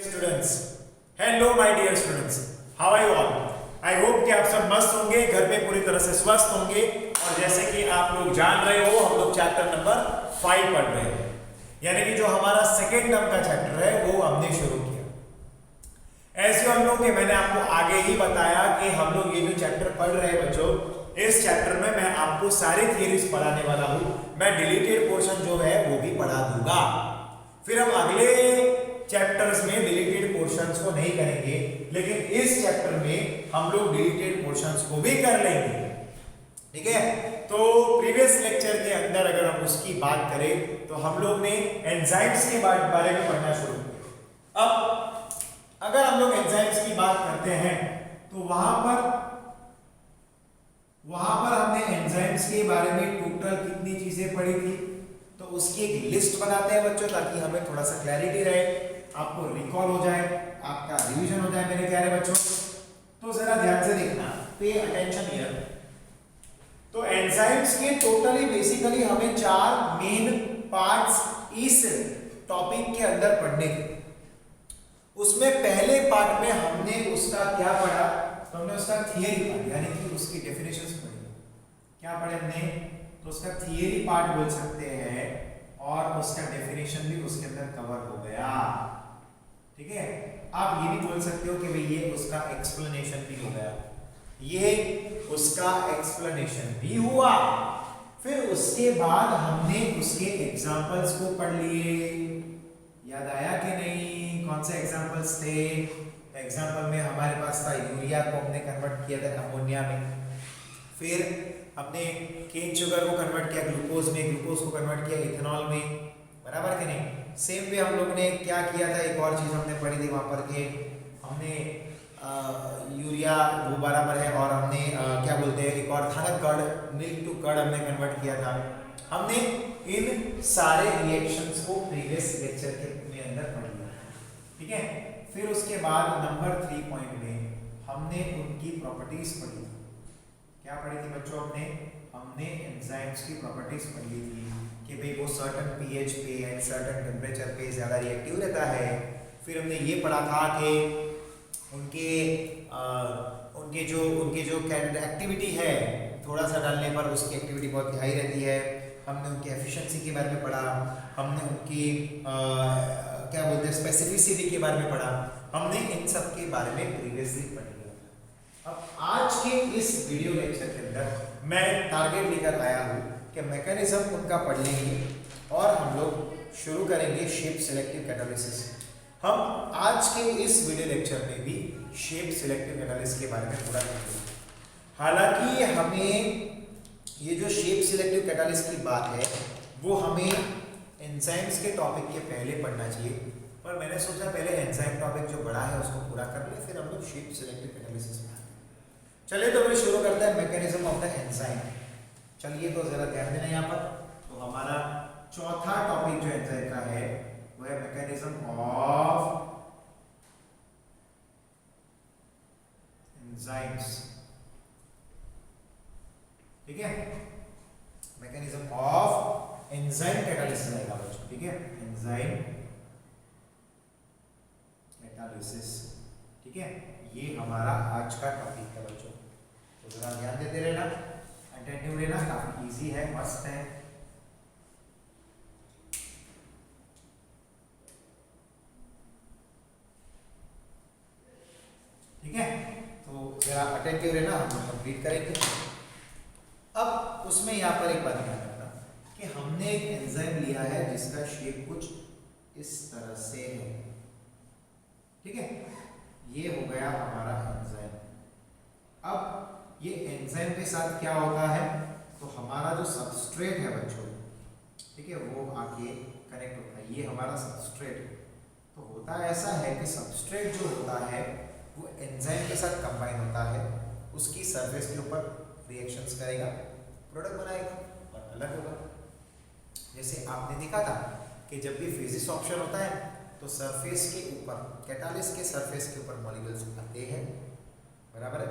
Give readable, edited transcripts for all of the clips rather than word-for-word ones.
Students, hello my dear students, how are you all? I hope कि आप सब मस्त होंगे, घर में पूरी तरह से स्वस्थ होंगे। और जैसे कि आप लोग जान रहे हो, हम लोग चैप्टर नंबर 5 पढ़ रहे हैं, यानी कि जो हमारा सेकेंड टर्म का चैप्टर है वो हमने शुरू किया। ऐसे हम लोग मैंने आपको आगे ही बताया कि हम लोग ये जो चैप्टर पढ़ रहे हैं बच्चों, इस चैप्टर में मैं आपको सारे थियरीज पढ़ाने वाला हूँ। मैं डिलीटेड पोर्शन जो है वो भी पढ़ा दूंगा। फिर हम अगले चैप्टर्स में डिलीटेड पोर्शंस को नहीं करेंगे, लेकिन इस चैप्टर में हम लोग डिलीटेड पोर्शंस को भी कर लेंगे। ठीक है, तो प्रीवियस लेक्चर के अंदर अगर हम उसकी बात करें तो हम लोग ने एंजाइम्स के बारे में पढ़ना शुरू किया। अब अगर हम लोग एंजाइम्स की बात करते हैं तो वहां पर हमने एंजाइम्स के बारे में टोटल कितनी चीजें पढ़ी थी, तो उसकी एक लिस्ट बनाते हैं बच्चों, ताकि हमें थोड़ा सा क्लैरिटी रहे, आपको रिकॉल हो जाए, आपका रिवीजन हो जाए मेरे प्यारे बच्चों। तो जरा ध्यान से देखना, पे अटेंशन हियर। तो एंजाइम्स के टोटली बेसिकली हमें 4 मेन पार्ट्स इस टॉपिक के अंदर पढ़ने थे। उसमें पहले पार्ट में हमने उसका क्या पढ़ा, तो हमने उसका थियरी पढ़ा, यानी कि उसकी डेफिनेशंस पढ़ी। क्या पढ़े हमने, तो उसका थियरी पार्ट बोल सकते हैं, और उसका डेफिनेशन भी उसके अंदर कवर हो गया। ठीक है, आप ये भी बोल सकते हो कि भाई ये उसका एक्सप्लेनेशन भी हो गया, ये उसका एक्सप्लेनेशन भी हुआ। फिर उसके बाद हमने उसके एग्जांपल्स को पढ़ लिए। याद आया कि नहीं, कौन से एग्जांपल्स थे? एग्जांपल में हमारे पास था यूरिया को हमने कन्वर्ट किया था अमोनिया में, फिर हमने केन शुगर को कन्वर्ट किया ग्लूकोज में, ग्लूकोज को कन्वर्ट किया इथेनॉल में, बराबर कि नहीं। सेम वे हम लोग ने क्या किया था, एक और चीज हमने पढ़ी थी वहां पर के हमने यूरिया वो बराबर है, और हमने क्या बोलते हैं एक और था ना कर्ड, मिल्क टू कर्ड हमने कन्वर्ट किया था। हमने इन सारे रिएक्शंस को प्रीवियस लेक्चर के अंदर पढ़ लिया। ठीक है, फिर उसके बाद नंबर 3 पॉइंट में हमने उनकी प्रॉपर्टीज पढ़ी थी। क्या पढ़ी थी बच्चों? हमने एंजाइम्स की प्रॉपर्टीज पढ़ ली थी कि भाई वो सर्टेन पीएच पे एंड सर्टेन टेम्परेचर पे ज़्यादा रिएक्टिव रहता है। फिर हमने ये पढ़ा था कि उनके जो एक्टिविटी है, थोड़ा सा डालने पर उसकी एक्टिविटी बहुत हाई रहती है। हमने उनकी एफिशिएंसी के बारे में पढ़ा, हमने उनकी क्या बोलते हैं स्पेसिफिसिटी के बारे में पढ़ा। हमने इन सब के बारे में प्रीवियसली पढ़ लिया था। अब आज के इस वीडियो लेक्चर के अंदर मैं टारगेट लेकर आया हूँ कि मैकेनिज्म उनका पढ़ लेंगे और हम लोग शुरू करेंगे शेप सिलेक्टिव कैटालिसिस। हम आज के इस वीडियो लेक्चर में भी शेप सिलेक्टिव कैटालिसिस के बारे में पूरा करेंगे। हालांकि हमें ये जो शेप सिलेक्टिव कैटालिसिस की बात है वो हमें एंजाइम्स के टॉपिक के पहले पढ़ना चाहिए, पर मैंने सोचा पहले एंजाइम टॉपिक जो बड़ा है उसको पूरा कर ले, फिर हम लोग शेप सिलेक्टिव कैटालिसिस में आएंगे। चलिए तो फिर शुरू करते हैं मैकेनिज्म ऑफ द एंजाइम। चलिए तो जरा ध्यान देना यहाँ पर। तो हमारा चौथा टॉपिक जो एंजाइम का है वो है मैकेनिज्म ऑफ एंजाइम्स। ठीक है, मैकेनिज्म ऑफ एंजाइम कैटालिसिस रहेगा बच्चों। ठीक है, एंजाइम कैटालिसिस। ठीक है, ये हमारा आज का टॉपिक है बच्चों। तो जरा ध्यान देते रहना, अटेंटिव रहना, काफी इजी है, मस्त है। ठीक है, तो जरा अटेंटिव रहना, हम लोग कंप्लीट करेंगे। अब उसमें यहाँ पर एक बात ध्यान रखना कि हमने एक एंजाइम लिया है जिसका शेप कुछ इस तरह से है। ठीक है, ये हो गया हमारा एंजाइम। अब ये एंजाइम के साथ क्या होता है, तो हमारा जो सबस्ट्रेट है बच्चों, ठीक है, वो आके कनेक्ट होता है। ये हमारा सबस्ट्रेट। तो होता ऐसा है कि सबस्ट्रेट जो होता है वो एंजाइम के साथ कंबाइन होता है, उसकी सरफेस के ऊपर रिएक्शंस करेगा, प्रोडक्ट बनाएगा और अलग होगा। जैसे आपने देखा था कि जब भी फिजिक्स ऑप्शन होता है तो सरफेस के ऊपर, कैटालिस्ट के सरफेस के ऊपर मॉलिक्यूल्स आते हैं, बराबर है,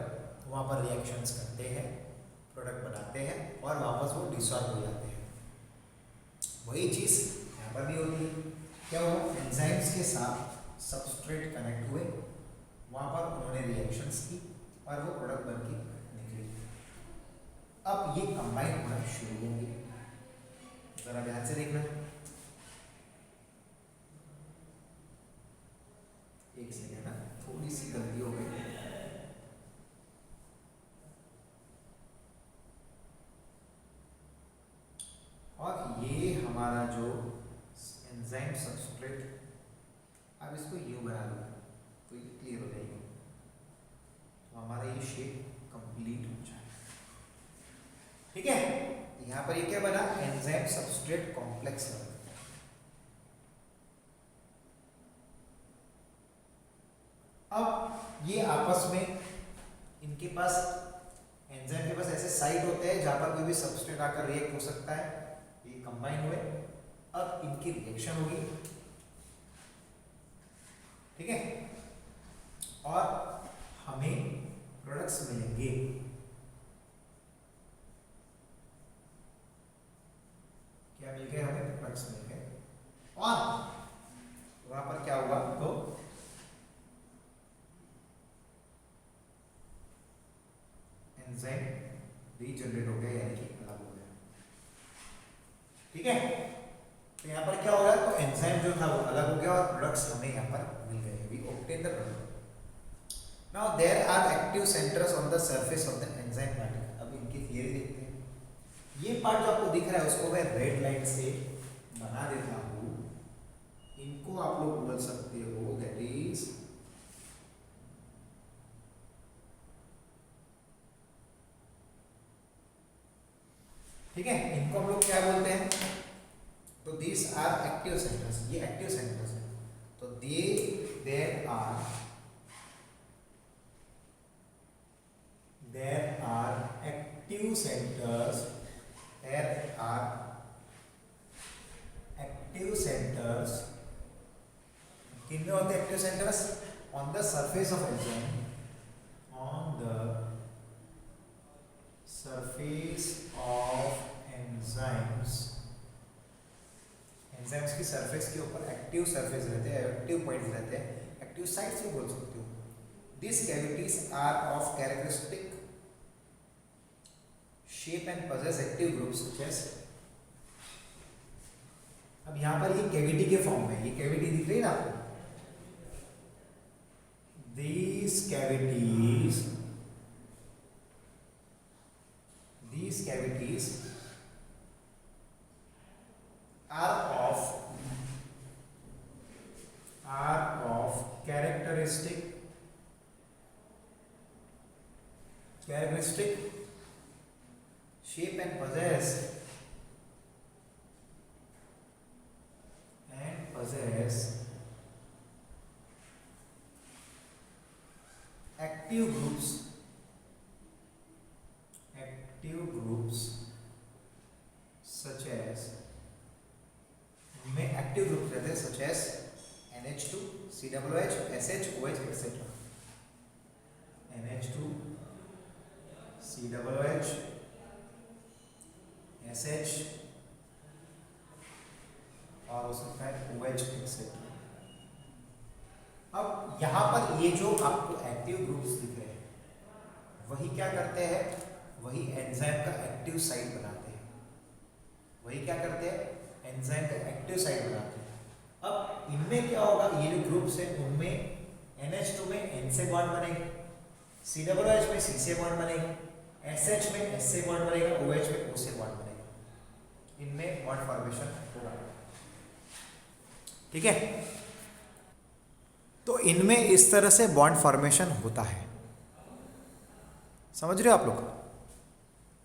वहाँ पर रिएक्शंस करते हैं, प्रोडक्ट बनाते हैं और वापस वो डिसॉल्व हो जाते हैं। वही चीज़ यहाँ पर भी होती है। क्या हो, एंजाइम्स के साथ सबस्ट्रेट कनेक्ट हुए, वहां पर उन्होंने रिएक्शंस की और वो प्रोडक्ट बन के निकली। अब ये कंबाइन होना शुरू होंगे, जरा ध्यान से देखना। एक सेकेंड ना, थोड़ी सी गलती हो गई। और ये हमारा जो एंजाइम सबस्ट्रेट, अब इसको यू बना दो तो ये क्लियर हो जाएगी, तो हमारा ये शेप कंप्लीट हो जाए। ठीक है, यहाँ पर ये क्या बना, एंजाइम सबस्ट्रेट कॉम्प्लेक्स बना। अब ये आपस में, इनके पास, एंजाइम के पास ऐसे साइट होते हैं जहां पर कोई भी सबस्ट्रेट आकर रिएक्ट हो सकता है। ये कंबाइन हुए, अब इनकी रिएक्शन होगी, ठीक है, और हमें प्रोडक्ट्स मिलेंगे। क्या मिल गए, हमें प्रोडक्ट्स मिल गए। और वहां पर क्या हुआ, तो एंजाइम रीजनरेट हो गया, यानी कि अलग हो गया। ठीक है, तो यहाँ पर क्या हो रहा है, तो एंजाइम जो था वो अलग हो गया और प्रोडक्ट्स हमें यहाँ पर मिल गए। We obtain the product. Now there are active centres on the surface of the enzyme particle. अब इनकी थियरी देखते हैं। ये पार्ट जो आपको दिख रहा है उसको मैं रेड लाइन से बना देता हूँ। इनको आप लोग बोल सकते हो दैट इज ठीक है, इनको हम लोग क्या बोलते हैं, तो दिस आर एक्टिव सेंटर्स। ये एक्टिव सेंटर्स है, तो there are active centres, there are active centres. किन में होते हैं active centres, on the surface of enzyme, on the surface of enzymes. Enzymes की सरफेस के ऊपर एक्टिव सरफेस रहते हैं, एक्टिव पॉइंट्स रहते हैं, एक्टिव साइट्स भी बोल सकते हो। This cavities are of characteristic shape and possess active groups such as। अब यहां पर ये कैविटी के फॉर्म में, ये कैविटी दिख रही है ना आपको, these cavities are of characteristic shape and possess active groups such as, में एक्टिव ग्रुप रहते हैं such as NH2, COOH, SH, OH etc. NH2, COOH, SH और हो सकता है OH etc. अब यहाँ पर ये जो आपको एक्टिव ग्रुप्स दिख रहे हैं वही क्या करते हैं, वही एंजाइम का एक्टिव साइट बनाते हैं। वही क्या करते हैं, एंजाइम का एक्टिव साइट बनाते हैं। अब इनमें क्या होगा, ये जो ग्रुप्स है उनमें NH2 में N से बॉन्ड बनेगा, COOH में C से बॉन्ड बनेगा, SH में S से बॉन्ड बनेगा, OH में O से बॉन्ड बनेगा। इनमें बॉन्ड फॉर्मेशन होगा, ठीक है। तो इनमें इस तरह से बॉन्ड फॉर्मेशन होता है, समझ रहे हो आप लोग,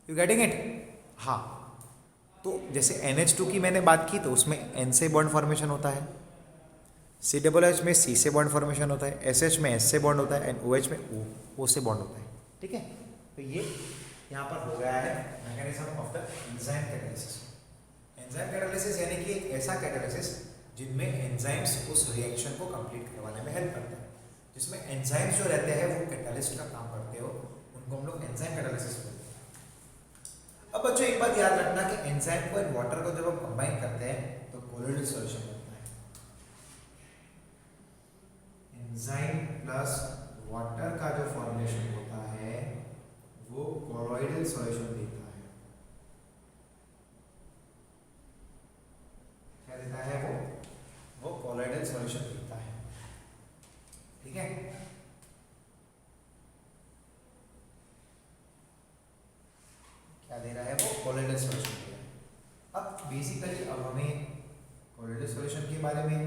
यू गेटिंग इट। हाँ, तो जैसे NH2 की मैंने बात की तो उसमें N से बॉन्ड फॉर्मेशन होता है, COOH में C से बॉन्ड फॉर्मेशन होता है, SH में S से बॉन्ड होता है एंड OH में O से बॉन्ड होता है, ठीक है। तो ये यहाँ पर हो गया है mechanism of the enzyme catalysis. Enzyme catalysis यानी कि एक ऐसा कैटालिसिस जिनमें एंजाइम्स उस रिएक्शन को कंप्लीट करवाने में हेल्प करते हैं, जिसमें एंजाइम्स जो रहते हैं वो कैटालिस्ट का काम करते हो, उनको हम लोग एंजाइम कैटालिसिस बोलते हैं। अब बच्चों एक बात याद रखना कि एंजाइम को एंड वाटर को जब हम कंबाइन करते हैं तो कोलोइडल सॉल्यूशन बनता है। एंजाइम प्लस वाटर का जो फॉर्मेशन होता है वो कोलॉइडल सॉल्यूशन देता है। क्या देता है वो कोलॉइडल सॉल्यूशन देता है। ठीक है, क्या दे रहा है वो कोलॉइडल सॉल्यूशन दे रहा है। अब बेसिकली अब हमें कोलॉइडल सॉल्यूशन के बारे में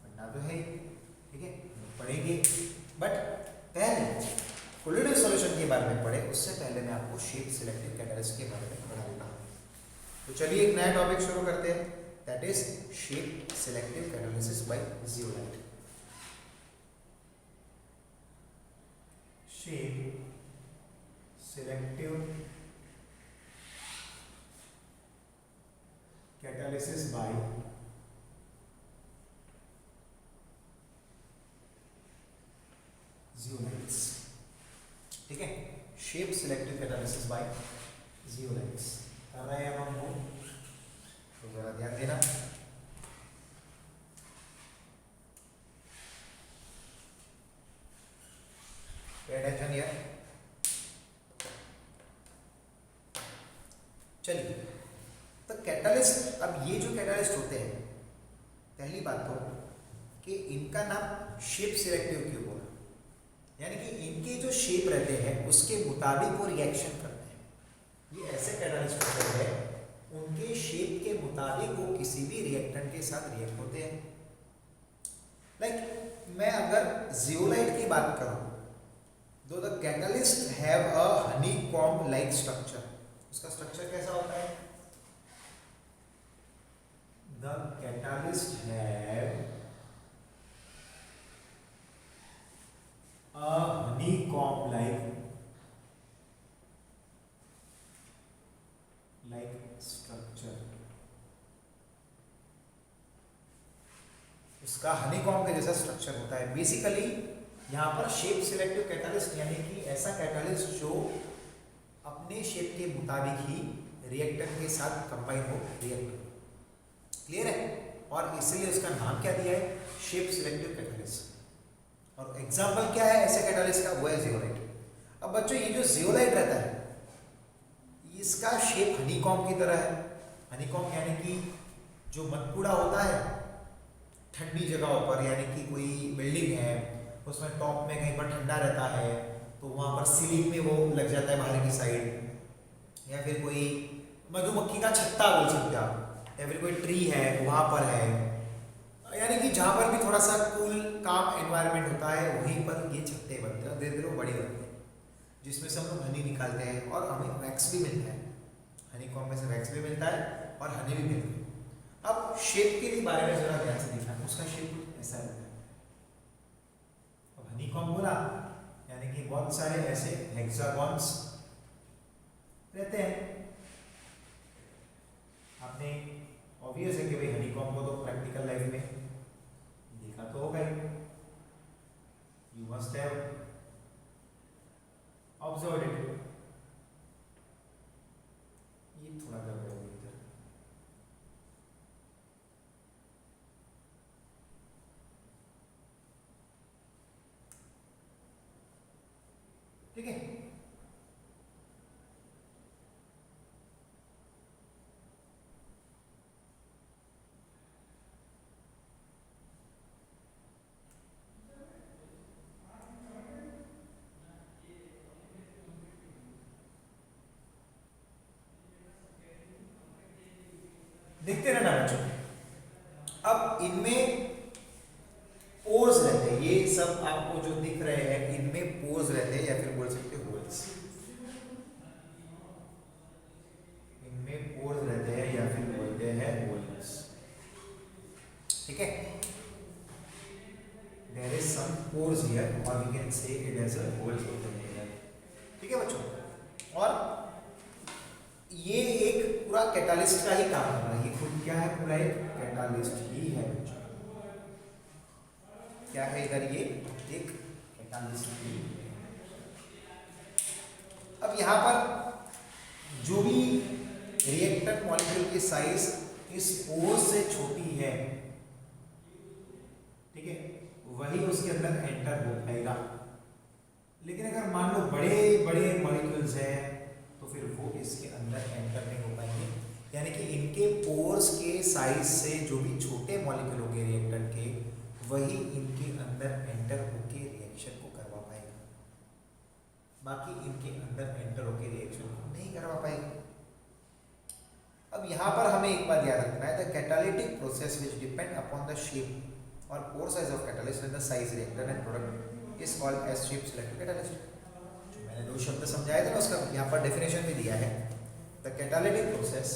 पढ़ना तो है, ठीक है, पढ़ेंगे, बट पहले कोलॉइडल सॉल्यूशन के बारे में पढ़े उससे पहले मैं आपको शेप सिलेक्टिव कैटालिस्ट के बारे में पढ़ा देता हूँ। तो चलिए एक नया टॉपिक शुरू करते हैं, that is shape selective catalysis by zeolite. Shape selective catalysis by zeolites. ठीक है, shape selective catalysis by zeolites कर रहे हैं हम वो, तो जरा ध्यान देना। Pay attention here. चलिए, तो कैटालिस्ट, अब ये जो कैटालिस्ट होते हैं, पहली बात तो कि इनका नाम शेप सिलेक्टिव क्यों बोला, यानी कि इनके जो शेप रहते हैं उसके मुताबिक वो रिएक्शन करते हैं। ये ऐसे कैटालिस्ट होते हैं उनके शेप के मुताबिक वो किसी भी रिएक्टेंट के साथ रिएक्ट होते हैं। लाइक मैं अगर जियोलाइट की बात करूं, दो the catalyst have a honeycomb like structure, उसका स्ट्रक्चर कैसा होता है? The catalyst have a honeycomb like structure, उसका हनीकॉम्ब के जैसा स्ट्रक्चर होता है। बेसिकली यहाँ पर शेप सिलेक्टिव कैटालिस्ट यानी कि ऐसा कैटालिस्ट जो अपने शेप के मुताबिक ही रिएक्टेंट के साथ कंबाइन हो, रिएक्ट हो। क्लियर है? और इसलिए उसका नाम क्या दिया है? Shape selective catalyst. और एग्जाम्पल क्या है ऐसे कैटालिस्ट का? वो है जियोलाइट। अब बच्चों ये जो जियोलाइट रहता है इसका शेप हनीकॉम्ब की तरह है। हनीकॉम्ब यानी कि जो मधुकुड़ा होता है ठंडी जगहों पर, यानी कि कोई बिल्डिंग है उसमें टॉप में कहीं पर ठंडा रहता है तो वहाँ पर सीलिंग में वो लग जाता है बाहर की साइड, या फिर कोई मधुमक्खी का छत्ता बोल सकते हो आप, या फिर कोई ट्री है वहाँ पर है, यानी कि जहाँ पर भी थोड़ा सा कूल काम एनवायरनमेंट होता है वहीं पर ये छत्ते बनते हैं, धीरे धीरे वो बड़े बनते हैं, जिसमें से हम लोग हनी निकालते हैं और हमें वैक्स भी मिलता है। हनीकॉम्ब में से वैक्स भी मिलता है और हनी भी मिलती है। अब शेप के बारे में जरा ध्यान से देखना, उसका शेप ऐसा रहता है। अब हनीकॉम्ब बोला यानी कि बहुत सारे ऐसे हेक्सागॉन्स रहते हैं। आपने ऑब्वियस है कि भाई हनीकॉम्ब को तो प्रैक्टिकल लाइफ में देखा तो होगा ही, you must have observed it. ये थोड़ा गड़बड़ हो गया इधर, ठीक है। देखते रहना बच्चों। अब इनमें पोर्स रहते हैं, ये सब आपको जो दिख रहे हैं इनमें पोर्स रहते हैं या फिर बोल सकते हैं होल्स। इनमें पोर्स रहते हैं या फिर बोलते हैं होल्स, ठीक है। There is some pores here और we can say it as a holes होते हैं, ठीक है बच्चों। और ये एक पूरा कैटालिस्ट का ही काम कर रहा है, ये खुद क्या है? पूरा एक कैटालिस्ट ही है बच्चों। क्या है इधर? ये एक कैटालिस्ट ही है। अब यहाँ पर जो भी रिएक्टेंट मॉलिक्यूल की साइज इस पोर से छोटी है, ठीक है, वही उसके अंदर एंटर हो पाएगा। लेकिन अगर मान लो बड़े बड़े मॉलिक्यूल्स हैं तो फिर वो इसके अंदर एंटर नहीं हो पाएंगे, यानी कि इनके पोर्स के साइज से जो भी छोटे मॉलिक्यूल होंगे रिएक्टेंट के, वही इनके अंदर एंटर होके रिएक्शन को करवा पाएगा, बाकी इनके अंदर एंटर होके रिएक्शन को नहीं करवा पाएगा। अब यहाँ पर हमें एक बात याद रखना है, the catalytic process which depend upon the shape और pore size of catalyst and the size reactor and product is called as shape selective catalyst. जो मैंने दो शब्द समझाए थे ना, उसका यहाँ पर डेफिनेशन भी दिया है। द कैटालिटिक प्रोसेस,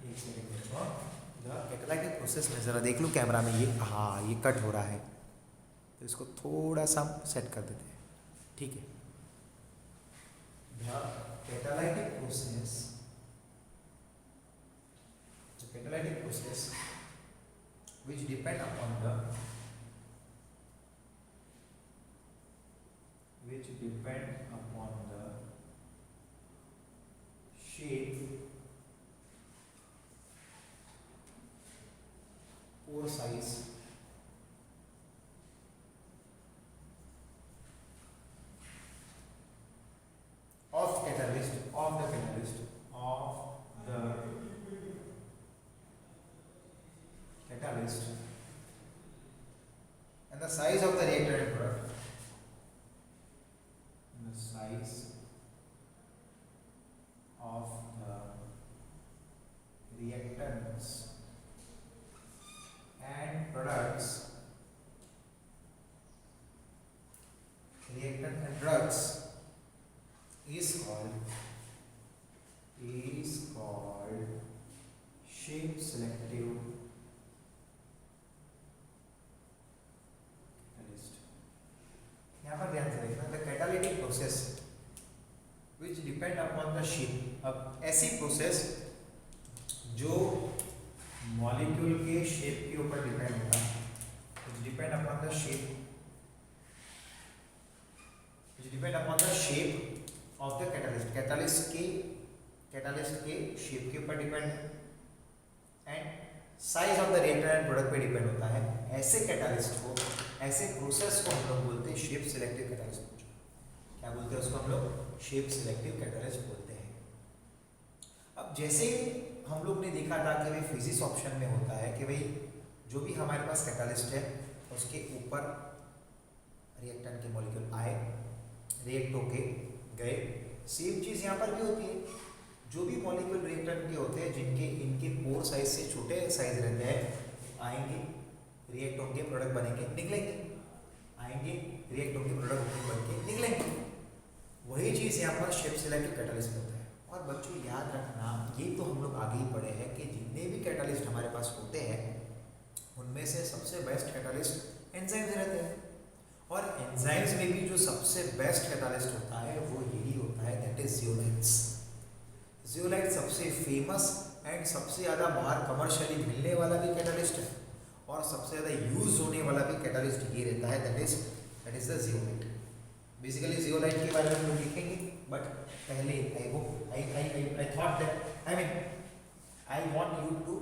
एक सेकंड देखो, द कैटालिटिक प्रोसेस में जरा देख लो कैमरा में, ये हाँ ये कट हो रहा है, तो इसको थोड़ा सा सेट कर देते हैं, ठीक है। Catalytic process, the catalytic process which depend upon the shape, pore size of the catalyst and the size of the reactor and product, and the size of the reactants and products, reactant and drugs is called shape selective catalyst। यहाँ पर ध्यान से देखना, the catalytic process which depend upon the shape. अब ऐसी process जो molecule के shape के ऊपर डिपेंड होता है, विच depend upon the shape, of the catalyst, catalyst के शेप के ऊपर डिपेंड है, and size of the reactor and product पे डिपेंड होता है। ऐसे कैटलिस्ट को, ऐसे प्रोसेस को हम लोग बोलते हैं शेप सिलेक्टिव कैटलिस्ट। क्या बोलते हैं उसको हम लोग? शेप सिलेक्टिव कैटलिस्ट बोलते हैं। अब जैसे हम लोग ने देखा था कि भाई फिजिक्स ऑप्शन में होता है कि भाई जो भी हमारे पास कैटलिस्ट है उसके ऊपर रिएक्टेंट के मॉलिक्यूल आए, रिएक्ट होके गए। सेम चीज़ यहाँ पर भी होती है, जो भी मॉलिक्यूल रिएक्टेंट के होते हैं जिनके इनके पोर साइज से छोटे साइज रहते हैं, आएंगे, रिएक्ट होंगे, प्रोडक्ट बनेंगे, निकलेंगे, आएंगे, रिएक्ट होंगे, प्रोडक्ट बन के निकलेंगे। वही चीज़ यहाँ पर शेप सिलेक्टिव कैटलिस्ट में होता है। और बच्चों याद रखना, ये तो हम लोग आगे ही पढ़े हैं कि जितने भी कैटलिस्ट हमारे पास होते हैं उनमें से सबसे बेस्ट कैटलिस्ट एंजाइम्स रहते हैं। और एंजाइम्स में भी जो सबसे बेस्ट कैटलिस्ट होता है वो यही होता है, दैट इज जियोलाइट्स। जियोलाइट सबसे फेमस एंड सबसे ज़्यादा बाहर कमर्शियली मिलने वाला भी कैटलिस्ट है, और सबसे ज़्यादा यूज होने वाला भी कैटलिस्ट ये रहता है, that is the zeolite. Basically zeolite के बारे में हम लोग लिखेंगे, बट पहले I thought that I want you to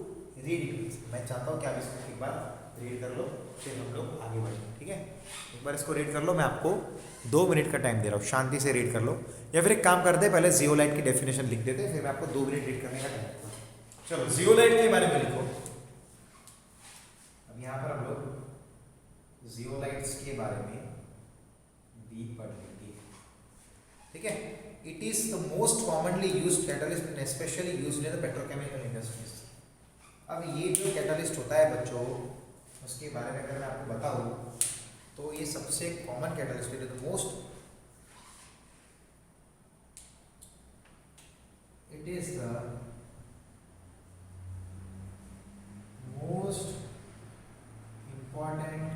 read it. मैं चाहता हूँ कि आप इसको एक बार रीड कर लो, फिर हम लोग आगे बढ़ेंगे, ठीक है। एक बार इसको रीड कर लो, मैं आपको 2 मिनट का टाइम दे रहा हूँ, शांति से रीड कर लो। या फिर एक काम करते हैं, पहले जियोलाइट की डेफिनेशन लिख देते हैं, फिर मैं आपको 2 मिनट रीड करने का टाइम दूंगा। चलो जियोलाइट के बारे में लिखो। अब यहाँ पर हम लोग जियोलाइट्स के बारे में भी पढ़ लेंगे, ठीक है। It is the most commonly used catalyst and specially used in the petrochemical industries. अब ये जो कैटलिस्ट होता है बच्चों, उसके बारे में अगर मैं आपको बताऊं तो ये सबसे कॉमन कैटलिस्ट है, the most, it is the most important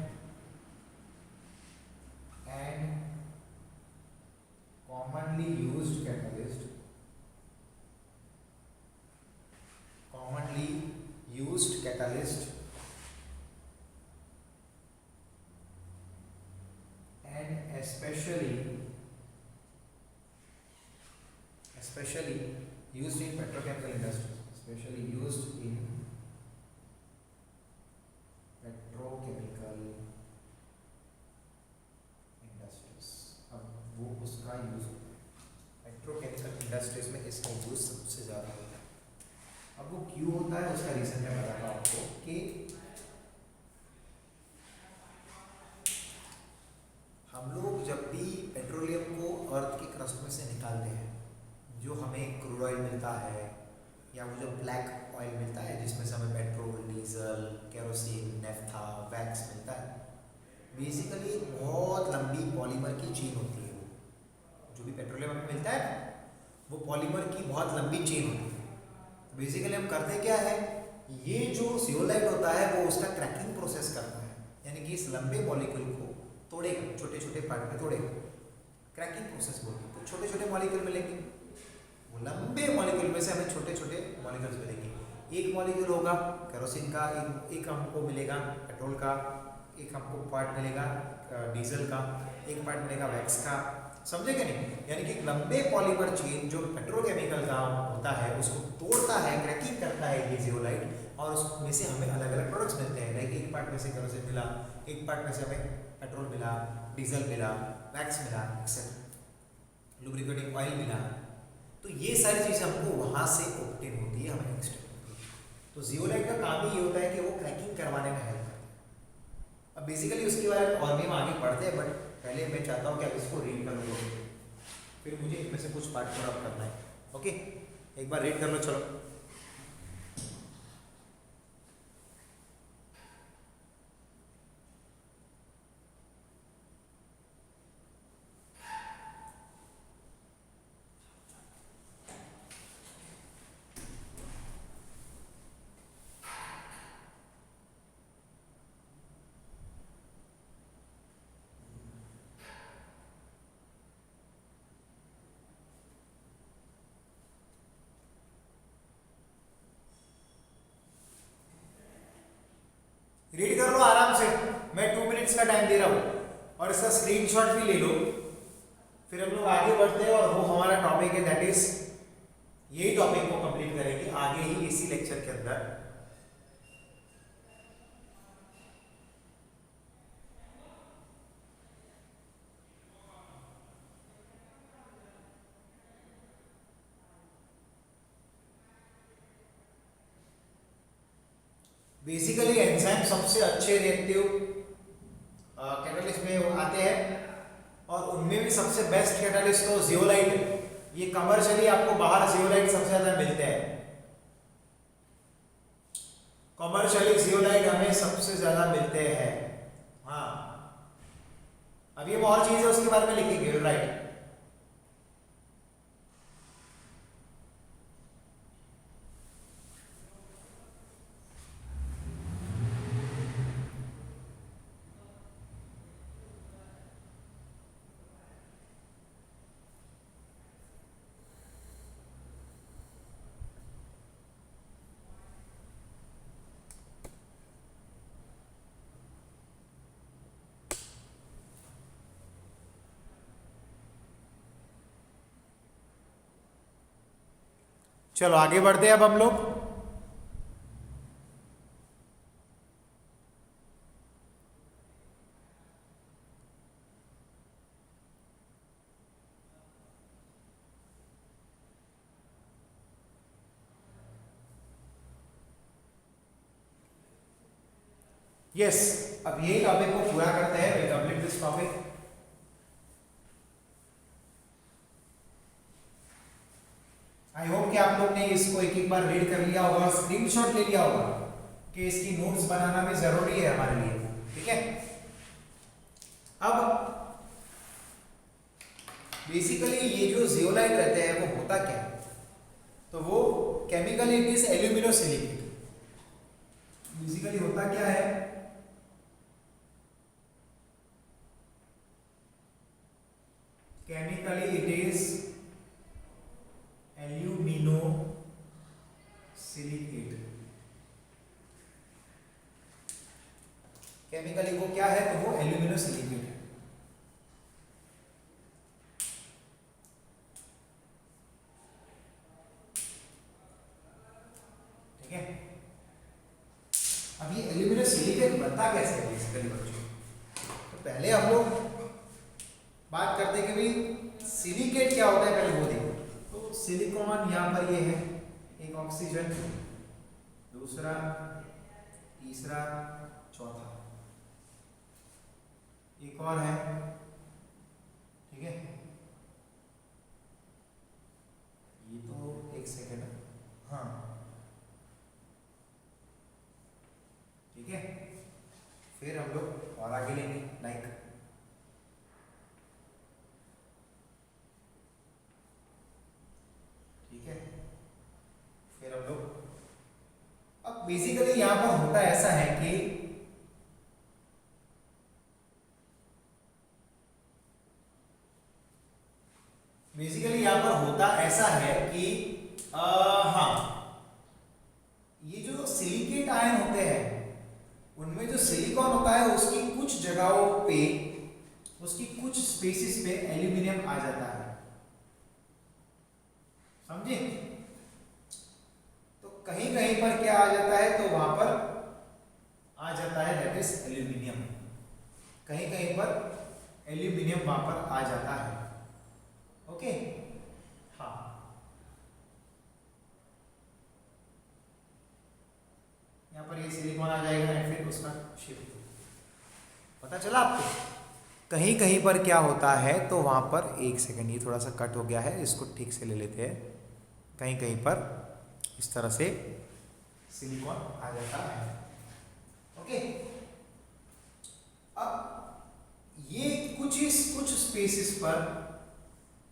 and commonly used catalyst, and especially used in petrochemical industries, especially used in beta stress में इसका यूज सबसे ज़्यादा होता है। अब वो क्यों होता है उसका रीज़न मैं बताता हूँ आपको कि हम लोग जब भी पेट्रोलियम को अर्थ की क्रस्ट में से निकालते हैं, जो हमें क्रूड ऑयल मिलता है या वो जो ब्लैक ऑयल मिलता है जिसमें से हमें petrol, diesel, kerosene, naphtha, wax मिलता है, बेसिकली बहुत लंबी पॉलीमर की चेन होती है। वो जो भी पेट्रोलियम हमें मिलता है वो पॉलीमर की बहुत लंबी चेन होती है। तो बेसिकली हम करते क्या है, ये जो जियोलाइट होता है वो उसका क्रैकिंग प्रोसेस करता है, यानी कि इस लंबे मॉलिक्यूल को तोड़ेगा, छोटे छोटे पार्ट में तोड़ेगा, क्रैकिंग प्रोसेस बोलते हैं। तो छोटे छोटे मॉलिक्यूल मिलेंगे, वो लंबे मॉलिक्यूल में से हमें छोटे छोटे मॉलिक्यूल्स मिलेंगे। एक मॉलिक्यूल होगा केरोसिन का, एक हमको मिलेगा पेट्रोल का, एक हमको पार्ट मिलेगा डीजल का, एक पार्ट मिलेगा वैक्स का, समझे क्या नहीं? यानी कि लंबे पॉलीमर चेन जो पेट्रोकेमिकल का होता है उसको तोड़ता है, क्रैकिंग करता है ये जियोलाइट, और उसमें से हमें अलग अलग प्रोडक्ट्स मिलते हैं। लाइक एक पार्ट में से केरोसिन मिला, एक पार्ट में से हमें पेट्रोल मिला, डीजल मिला, वैक्स मिला, एक्सेट्रा, लुब्रिकेटिंग ऑयल मिला। तो ये सारी चीज़ें हमको वहाँ से ऑब्टेन होती है, हमें एक्सट्रैक्ट होती है। तो जियोलाइट का काम ही ये होता है कि वो क्रैकिंग करवाने में हेल्प करता है। अब बेसिकली उसके बारे में और भी हम आगे पढ़ते हैं, बट पहले मैं चाहता हूँ कि आप इसको रीड कर लो, फिर मुझे इनमें से कुछ पार्ट पूरा करना है। ओके, एक बार रीड कर लो, चलो। रीड कर लो आराम से, मैं 2 मिनट्स का टाइम दे रहा हूँ, और इसका स्क्रीनशॉट भी ले लो। फिर हम लोग आगे बढ़ते हैं, और वो हमारा टॉपिक है, दैट इज यही टॉपिक को कंप्लीट करेंगे आगे ही इसी लेक्चर के अंदर। बेसिकली एंजाइम सबसे अच्छे रिएक्टिव कैटालिस्ट में आते हैं, और उनमें भी सबसे बेस्ट कैटालिस्ट तो जियोलाइट। ये कमर्शियली आपको बाहर जियोलाइट सबसे ज्यादा मिलते हैं, कमर्शियली जियोलाइट हमें सबसे ज्यादा मिलते हैं। हाँ, अब ये और चीज है उसके बारे में लिखेंगे, राइट। चलो आगे बढ़ते हैं अब हम लोग। यस, अब यही टॉपिक को पूरा करते हैं, will complete this topic. I hope कि आप लोग ने इसको एक एक बार रीड कर लिया होगा, स्क्रीनशॉट ले लिया होगा, कि इसकी नोट्स बनाना भी जरूरी है हमारे लिए, ठीक है। अब बेसिकली ये जो जियोलाइट रहते हैं वो होता क्या है, तो वो केमिकली इट इज एल्यूमिनोसिलिकेट। बेसिकली होता क्या है, केमिकली इट इज एल्यूमिनोसिलिकेट। केमिकली वो क्या है, तो वो एल्यूमिनोसिलिकेट है। ठीक है, अब ये एल्यूमिनोसिलिकेट बनता कैसे है बेसिकली बच्चों, तो पहले हम लोग बात करते हैं कि भाई सिलिकेट क्या होता है, पहले वो देखो। तो सिलिकॉन यहाँ पर ये है, एक ऑक्सीजन, दूसरा, तीसरा, चौथा, एक और है, ठीक है। ये तो एक सेकेंड, हाँ ठीक है। फिर हम लोग और आगे लेंगे, लाइक ठीक है। फिर हम लोग, अब बेसिकली यहां पर होता ऐसा है कि बेसिकली यहां पर होता ऐसा है कि हाँ, ये जो सिलिकेट आयन होते हैं उनमें जो सिलिकॉन होता है उसकी कुछ जगहों पे, उसकी कुछ स्पेसिस पे एल्यूमिनियम आ जाता है, समझे। तो कहीं कहीं पर क्या आ जाता है, तो वहां पर आ जाता है दैट इज एल्यूमिनियम, कहीं कहीं पर एल्यूमिनियम वहां पर आ जाता है, ओके। हाँ, यहाँ पर ये सिलिकॉन आ जाएगा एंड फिर उसका शिफ्ट, पता चला आपको। कहीं कहीं पर क्या होता है, तो वहां पर, एक सेकंड ये थोड़ा सा कट हो गया है, इसको ठीक से ले लेते हैं। कहीं कहीं पर इस तरह से सिलिकॉन आ जाता है, ओके। अब ये कुछ स्पेसिस पर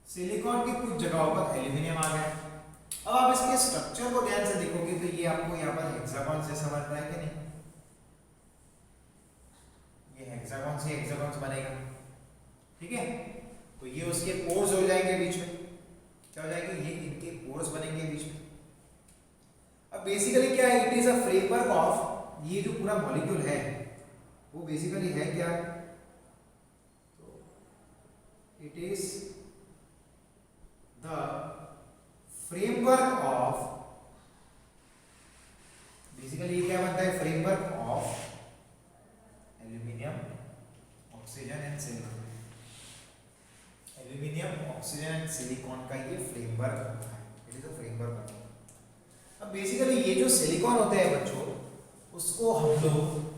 सिलिकॉन की कुछ जगहों पर एल्यूमिनियम आ गया। अब आप इसके स्ट्रक्चर को ध्यान से देखोगे तो ये आपको यहाँ पर हेक्सागोन से समझ रहा है कि नहीं, ये हेक्सागोन से हेक्सागोन बनेगा, ठीक है। तो ये उसके पोर्स हो जाएंगे बीच में, क्या हो जाएंगे, ये इनके पोर्स बनेंगे बीच में। अब बेसिकली क्या है, it is a framework of, ये जो पूरा मॉलिक्यूल है वो बेसिकली है क्या, तो it is the framework of, basically ये क्या बनता है, framework of aluminium, oxygen and silicon. Aluminium, oxygen and silicon का ये फ्रेमवर्क होता है, इट इज अ फ्रेमवर्क। अब बेसिकली ये जो सिलिकॉन होते हैं बच्चों, उसको हम लोग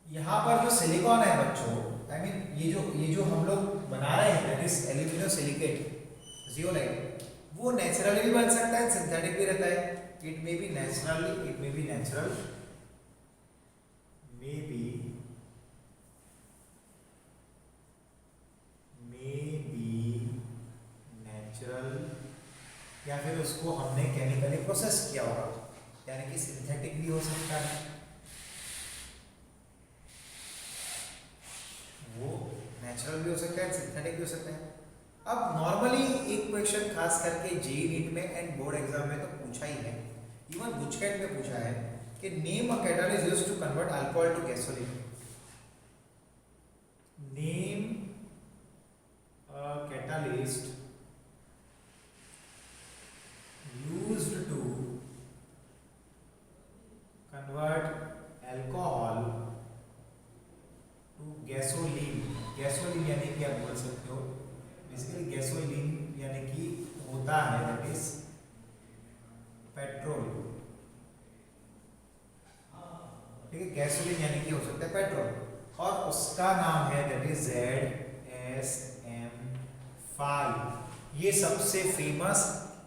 यहाँ पर जो सिलिकॉन है बच्चों, आई मीन ये जो हम लोग बना रहे हैं that is aluminium silicate zeolite, वो नेचुरली भी बन सकता है, सिंथेटिक भी रहता है। It may be naturally, it may be natural, may be natural, या फिर उसको हमने केमिकली प्रोसेस किया होगा, यानी कि सिंथेटिक भी हो सकता है, वो नेचुरल भी हो सकता है, सिंथेटिक भी हो सकता है। अब नॉर्मली एक क्वेश्चन खास करके जेईई नीट में एंड बोर्ड एग्जाम में तो पूछा ही है, इवन बुचकेट में पूछा है कि name a catalyst used to convert alcohol to gasoline. Name a catalyst used to convert alcohol to gasoline। Gasoline यानी कि आप बोल सकते हो बेसिकली गैसोलीन यानी कि होता है दैट इज पेट्रोल, ठीक है। गैसोलीन यानी कि हो सकता है पेट्रोल, और उसका नाम है दैट इज ZSM5। ये सबसे फेमस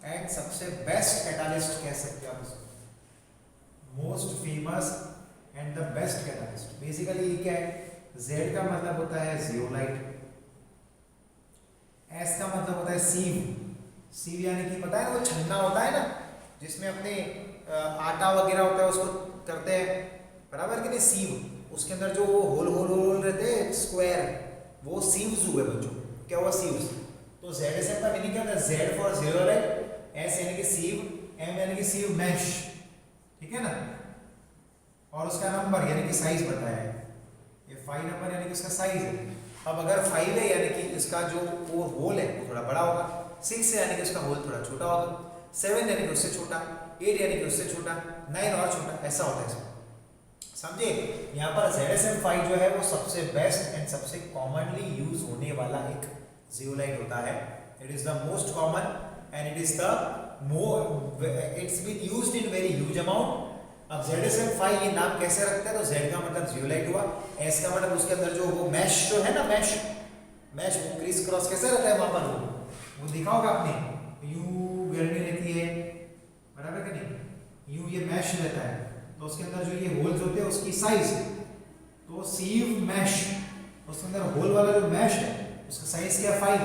एंड सबसे बेस्ट कैटालिस्ट कह सकते हो आप उसको, most famous and the best catalyst. Basically ये क्या है, Z का मतलब होता है जियोलाइट, S का मतलब होता है सीव। सीव यानी कि पता है ना वो छन्ना होता है ना जिसमें अपने आटा वगैरह होता है उसको करते हैं, बराबर कि नहीं, सीव। उसके अंदर जो होल होल होल रहते हैं स्क्वायर, वो सीव्स हुए बच्चों, क्या हुआ, सीव्स। तो ZSM का मीनिंग क्या होता है, Z फॉर जियोलाइट, S यानी कि सीव, M यानी कि सीव मैश, ठीक है ना। और उसका नंबर यानी कि साइज बताया है, ये 5 नंबर यानी कि उसका साइज है। अब अगर 5 है यानी कि इसका जो वो होल है वो थोड़ा बड़ा होगा, 6 है यानी कि उसका होल थोड़ा छोटा होगा, 7 यानी कि उससे छोटा, 8 यानी कि उससे छोटा, 9 और छोटा, ऐसा होता है इसमें। समझे? यहाँ पर ZSM5 जो है वो सबसे बेस्ट एंड सबसे कॉमनली यूज होने वाला एक जियोलाइट होता है। It is the most common and it is the it's been used in very huge amount. अब ZSM5 ये नाम कैसे रखते हैं? तो Z का मतलब जियोलाइट हुआ, S का मतलब उसके अंदर जो वो मैश जो है ना, मैश वो क्रिस क्रॉस कैसे रहता है वहां पर, वो देखा होगा आपने, यूं गर्मी रहती है, बराबर कि नहीं, यूं ये मैश रहता है, तो उसके अंदर जो ये होल्स होते हैं उसकी साइज, तो सीव मैश, उसके अंदर होल वाला जो मैश है उसका साइज क्या 5।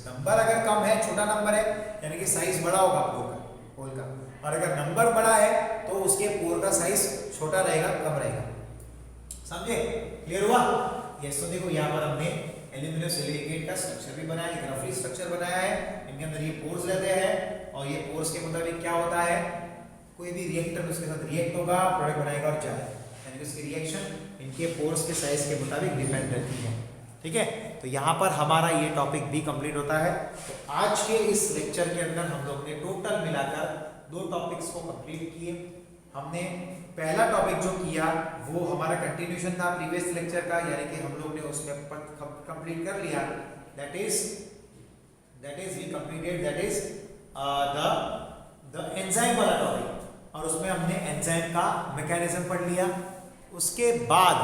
नंबर अगर कम है, छोटा नंबर है, यानी कि साइज बड़ा होगा पोर का, होल का, और अगर नंबर बड़ा है तो उसके पोर का साइज छोटा रहेगा, कम रहेगा। समझे? क्लियर हुआ? यस। तो देखो यहाँ पर हमने एल्यूमिनियम सिलिकेट का स्ट्रक्चर भी बनाया, एक रफली स्ट्रक्चर बनाया है, इनके अंदर ये पोर्स रहते हैं और ये पोर्स के मुताबिक क्या होता है, कोई भी रिएक्टर उसके साथ रिएक्ट होगा, प्रोडक्ट बनाएगा और जाएगा, यानी कि उसकी रिएक्शन इनके पोर्स के साइज के मुताबिक डिपेंड रहती है। ठीक है, तो यहाँ पर हमारा ये टॉपिक भी कंप्लीट होता है। तो आज के इस लेक्चर के अंदर हम लोग ने टोटल मिलाकर 2 टॉपिक्स को कंप्लीट किए। हमने पहला टॉपिक जो किया वो हमारा कंटिन्यूशन था प्रीवियस लेक्चर का, यानी कि हम लोग ने उसमें कंप्लीट कर लिया, that is we completed that is the enzyme वाला टॉपिक, और उसमें हमने एंजाइम का मैकेनिज्म पढ़ लिया। उसके बाद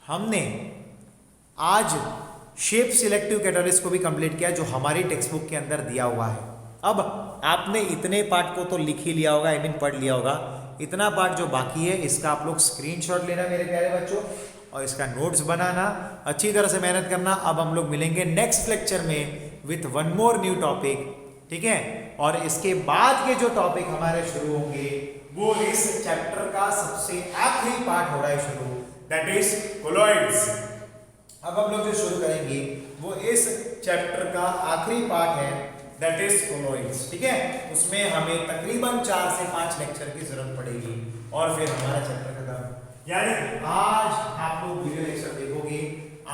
हमने आज शेप सिलेक्टिव कैटालिस्ट को भी कंप्लीट किया, जो हमारी टेक्स्ट बुक के अंदर दिया हुआ है। अब आपने इतने पार्ट को तो लिख ही लिया होगा, आई मीन पढ़ लिया होगा, इतना पार्ट जो बाकी है इसका आप लोग स्क्रीनशॉट लेना मेरे प्यारे बच्चों, और इसका नोट्स बनाना, अच्छी तरह से मेहनत करना। अब हम लोग मिलेंगे नेक्स्ट लेक्चर में with one more new topic, ठीक है, और इसके बाद के जो टॉपिक हमारे शुरू होंगे वो इस चैप्टर का सबसे आखिरी पार्ट हो रहा है शुरू, दैट इज कोलॉइड्स। अब हम लोग जो शुरू करेंगे वो इस चैप्टर का आखिरी पार्ट है, दैट इज कोलॉइड्स। ठीक है, उसमें हमें तकरीबन 4 से 5 लेक्चर की जरूरत पड़ेगी और फिर हमारा चैप्टर खत्म। यानी आज आप लोग वीडियो लेक्चर देखोगे,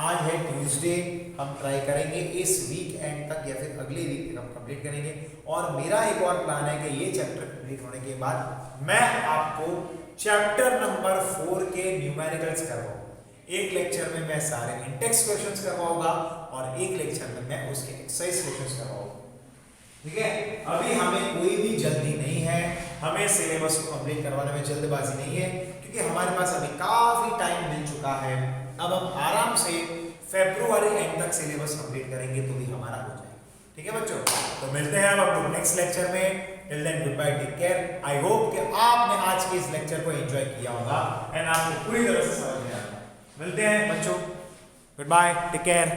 आज है ट्यूसडे, हम ट्राई करेंगे इस वीक एंड तक या फिर अगले वीक तक हम कंप्लीट करेंगे। और मेरा एक और प्लान है कि ये चैप्टर कंप्लीट होने के बाद मैं आपको चैप्टर नंबर 4 के न्यूमेरिकल्स करवाऊंगा। एक लेक्चर में मैं सारे इंटेक्स क्वेश्चंस करवाऊंगा और एक लेक्चर में मैं उसके एक्सरसाइज क्वेश्चंस करवाऊंगा। ठीक है, अभी हमें कोई भी जल्दी नहीं है, हमें सिलेबस को कंप्लीट करवाने में जल्दबाजी नहीं है, क्योंकि हमारे पास अभी काफी टाइम मिल चुका है। अब हम आराम से फरवरी एंड तक सिलेबस कंप्लीट करेंगे तो भी हमारा हो जाएगा। ठीक है बच्चों, तो मिलते हैं अब हम नेक्स्ट लेक्चर में। Till then goodbye, take care. I hope कि आपने आज के इस लेक्चर को एंजॉय किया होगा एंड आपको पूरी तरह से समझ में आया। मिलते हैं बच्चों, गुड बाय, टेक केयर।